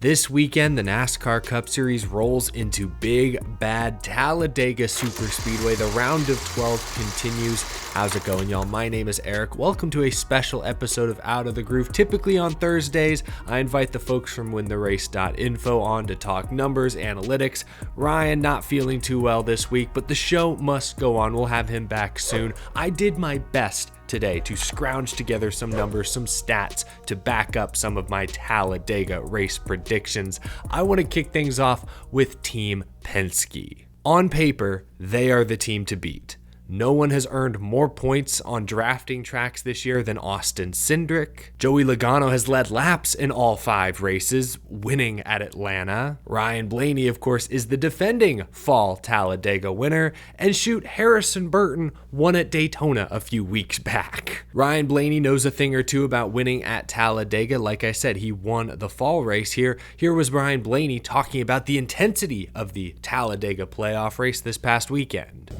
This weekend, the NASCAR Cup Series rolls into big, bad Talladega Superspeedway. The round of 12 continues. How's it going, y'all? My name is Eric. Welcome to a special episode of Out of the Groove. Typically on Thursdays, I invite the folks from wintherace.info on to talk numbers, analytics. Ryan not feeling too well this week, but the show must go on. We'll have him back soon. I did my best today to scrounge together some numbers, some stats to back up some of my Talladega race predictions. I want to kick things off with Team Penske. On paper, they are the team to beat. No one has earned more points on drafting tracks this year than Austin Cindric. Joey Logano has led laps in all 5 races, winning at Atlanta. Ryan Blaney, of course, is the defending fall Talladega winner. And shoot, Harrison Burton won at Daytona a few weeks back. Ryan Blaney knows a thing or two about winning at Talladega. Like I said, he won the fall race here. Here was Ryan Blaney talking about the intensity of the Talladega playoff race this past weekend.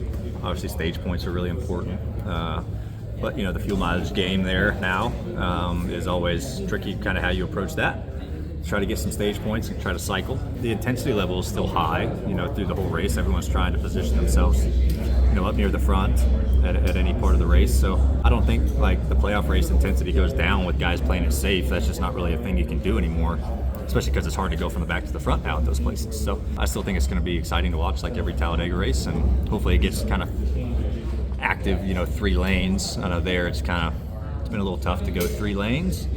Obviously, stage points are really important, but the fuel mileage game there now is always tricky. Kind of how you approach that. Try to get some stage points and try to cycle. The intensity level is still high. Through the whole race, everyone's trying to position themselves, up near the front at any part of the race. So I don't think the playoff race intensity goes down with guys playing it safe. That's just not really a thing you can do anymore, especially because it's hard to go from the back to the front now at those places. So I still think it's going to be exciting to watch like every Talladega race, and hopefully it gets kind of active, 3 lanes. I know there it's been a little tough to go 3 lanes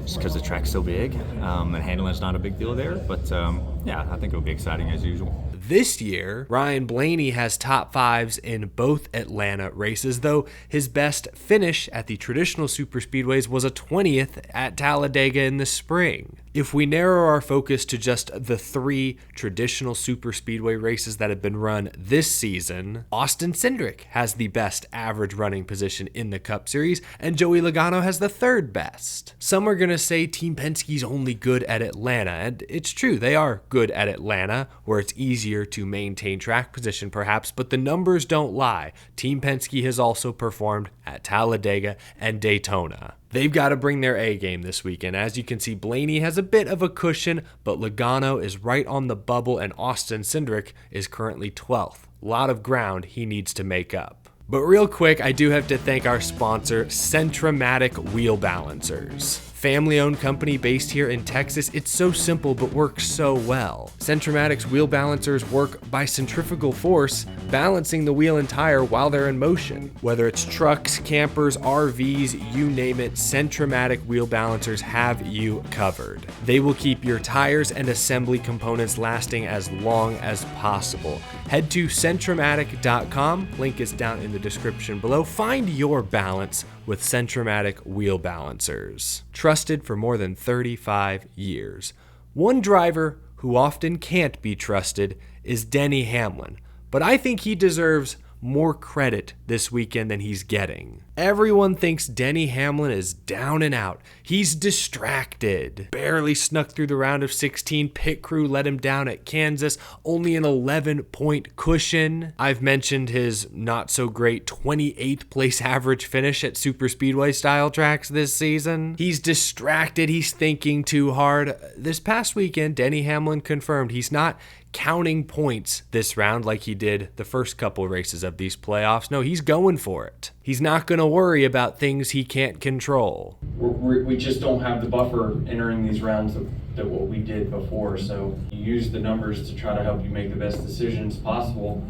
just because the track's so big, and handling's not a big deal there. But I think it'll be exciting as usual. This year, Ryan Blaney has top 5s in both Atlanta races, though his best finish at the traditional superspeedways was a 20th at Talladega in the spring. If we narrow our focus to just the 3 traditional superspeedway races that have been run this season, Austin Cindric has the best average running position in the Cup Series, and Joey Logano has the 3rd best. Some are going to say Team Penske's only good at Atlanta, and it's true, they are good at Atlanta, where it's easier to maintain track position perhaps, but the numbers don't lie. Team Penske has also performed at Talladega and Daytona. They've got to bring their A game this weekend. As you can see, Blaney has a bit of a cushion, but Logano is right on the bubble, and Austin Cindric is currently 12th. A lot of ground he needs to make up. But real quick, I do have to thank our sponsor, Centramatic Wheel Balancers. Family-owned company based here in Texas. It's so simple but works so well. Centramatic's wheel balancers work by centrifugal force, balancing the wheel and tire while they're in motion. Whether it's trucks, campers, RVs, you name it, Centramatic wheel balancers have you covered. They will keep your tires and assembly components lasting as long as possible. Head to Centramatic.com. Link is down in the description below. Find your balance with Centramatic wheel balancers. Trusted for more than 35 years. One driver who often can't be trusted is Denny Hamlin, but I think he deserves more credit this weekend than he's getting. Everyone thinks Denny Hamlin is down and out. He's distracted. Barely snuck through the round of 16. Pit crew let him down at Kansas. Only an 11-point cushion. I've mentioned his not so great 28th place average finish at superspeedway style tracks this season. He's distracted. He's thinking too hard. This past weekend, Denny Hamlin confirmed he's not counting points this round like he did the first couple races of these playoffs. No, he's going for it. He's not going to worry about things he can't control. We just don't have the buffer entering these rounds that what we did before. So you use the numbers to try to help you make the best decisions possible.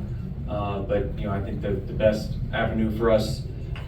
But I think the best avenue for us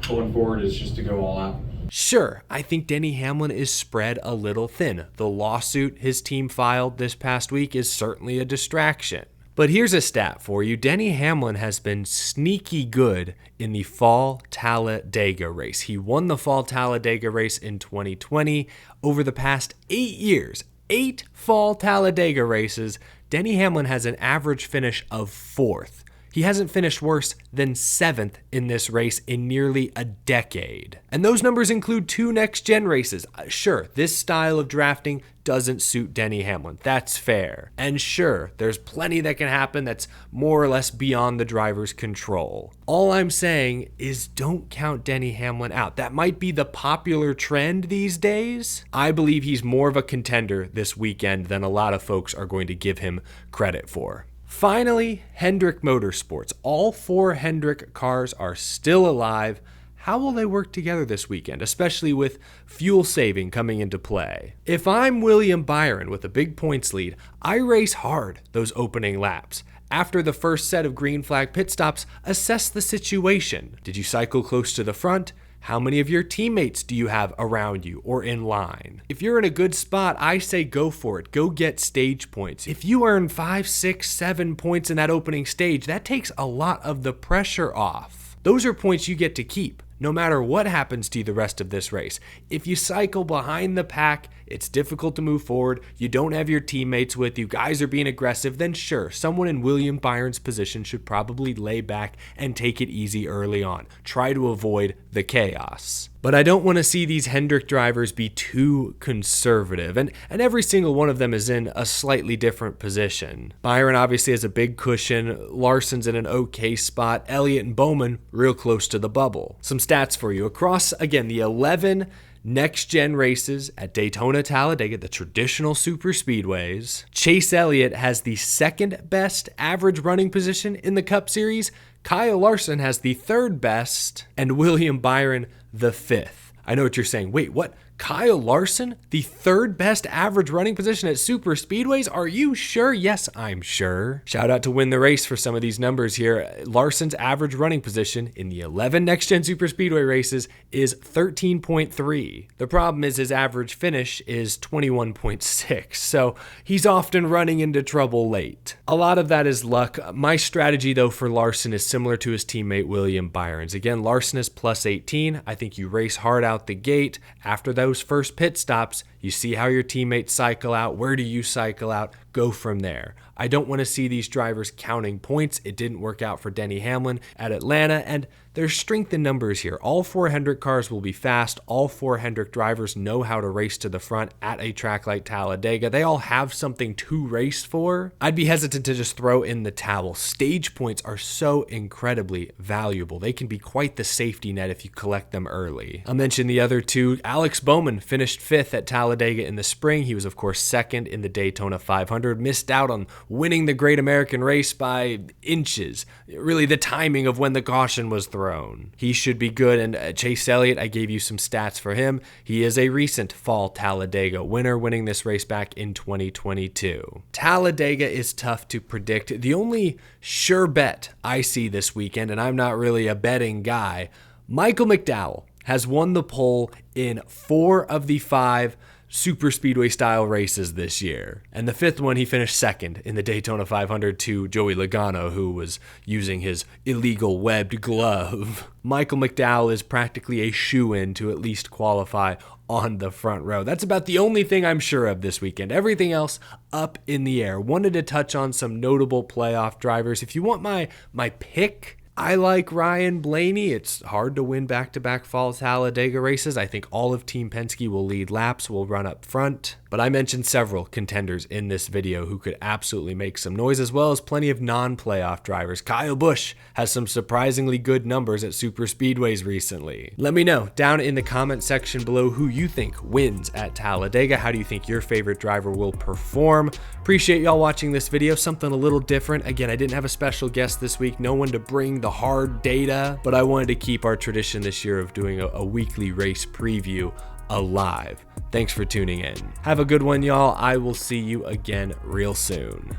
going forward is just to go all out. Sure, I think Denny Hamlin is spread a little thin. The lawsuit his team filed this past week is certainly a distraction. But here's a stat for you. Denny Hamlin has been sneaky good in the fall Talladega race. He won the fall Talladega race in 2020. Over the past 8 years, 8 fall Talladega races, Denny Hamlin has an average finish of 4th. He hasn't finished worse than 7th in this race in nearly a decade. And those numbers include 2 next-gen races. Sure, this style of drafting doesn't suit Denny Hamlin. That's fair. And sure, there's plenty that can happen that's more or less beyond the driver's control. All I'm saying is don't count Denny Hamlin out. That might be the popular trend these days. I believe he's more of a contender this weekend than a lot of folks are going to give him credit for. Finally, Hendrick Motorsports. All 4 Hendrick cars are still alive. How will they work together this weekend, especially with fuel saving coming into play? If I'm William Byron with a big points lead, I race hard those opening laps. After the first set of green flag pit stops, assess the situation. Did you cycle close to the front? How many of your teammates do you have around you or in line? If you're in a good spot, I say go for it. Go get stage points. If you earn 5, 6, 7 points in that opening stage, that takes a lot of the pressure off. Those are points you get to keep, no matter what happens to you the rest of this race. If you cycle behind the pack, it's difficult to move forward, you don't have your teammates with you, guys are being aggressive, then sure, someone in William Byron's position should probably lay back and take it easy early on. Try to avoid the chaos. But I don't want to see these Hendrick drivers be too conservative, and every single one of them is in a slightly different position. Byron obviously has a big cushion, Larson's in an okay spot, Elliott and Bowman real close to the bubble. Some stats for you. Across, again, the 11 next-gen races at Daytona, Talladega, the traditional super speedways, Chase Elliott has the 2nd best average running position in the Cup Series, Kyle Larson has the 3rd best, and William Byron the 5th. I know what you're saying. Wait, what? Kyle Larson, the 3rd best average running position at super speedways? Are you sure? Yes, I'm sure. Shout out to Win the Race for some of these numbers here. Larson's average running position in the 11 next-gen super speedway races is 13.3. The problem is his average finish is 21.6, so he's often running into trouble late. A lot of that is luck. My strategy, though, for Larson is similar to his teammate William Byron's. Again, Larson is plus 18. I think you race hard out the gate. After those first pit stops, you see how your teammates cycle out. Where do you cycle out? Go from there. I don't want to see these drivers counting points. It didn't work out for Denny Hamlin at Atlanta, and there's strength in numbers here. All 4 Hendrick cars will be fast. All 4 Hendrick drivers know how to race to the front at a track like Talladega. They all have something to race for. I'd be hesitant to just throw in the towel. Stage points are so incredibly valuable. They can be quite the safety net if you collect them early. I'll mention the other 2. Alex Bowman finished 5th at Talladega in the spring. He was, of course, 2nd in the Daytona 500. Missed out on winning the Great American Race by inches. Really, the timing of when the caution was thrown. He should be good. And Chase Elliott, I gave you some stats for him. He is a recent fall Talladega winner, winning this race back in 2022. Talladega is tough to predict. The only sure bet I see this weekend, and I'm not really a betting guy, Michael McDowell has won the pole in 4 of the 5 super speedway style races this year. And the 5th one, he finished 2nd in the Daytona 500 to Joey Logano, who was using his illegal webbed glove. Michael McDowell is practically a shoo-in to at least qualify on the front row. That's about the only thing I'm sure of this weekend. Everything else up in the air. Wanted to touch on some notable playoff drivers. If you want my pick, I like Ryan Blaney. It's hard to win back-to-back fall Talladega races. I think all of Team Penske will lead laps, will run up front. But I mentioned several contenders in this video who could absolutely make some noise, as well as plenty of non-playoff drivers. Kyle Busch has some surprisingly good numbers at super speedways recently. Let me know down in the comment section below who you think wins at Talladega. How do you think your favorite driver will perform? Appreciate y'all watching this video. Something a little different. Again, I didn't have a special guest this week. No one to bring the hard data, but I wanted to keep our tradition this year of doing a weekly race preview alive. Thanks for tuning in. Have a good one, y'all. I will see you again real soon.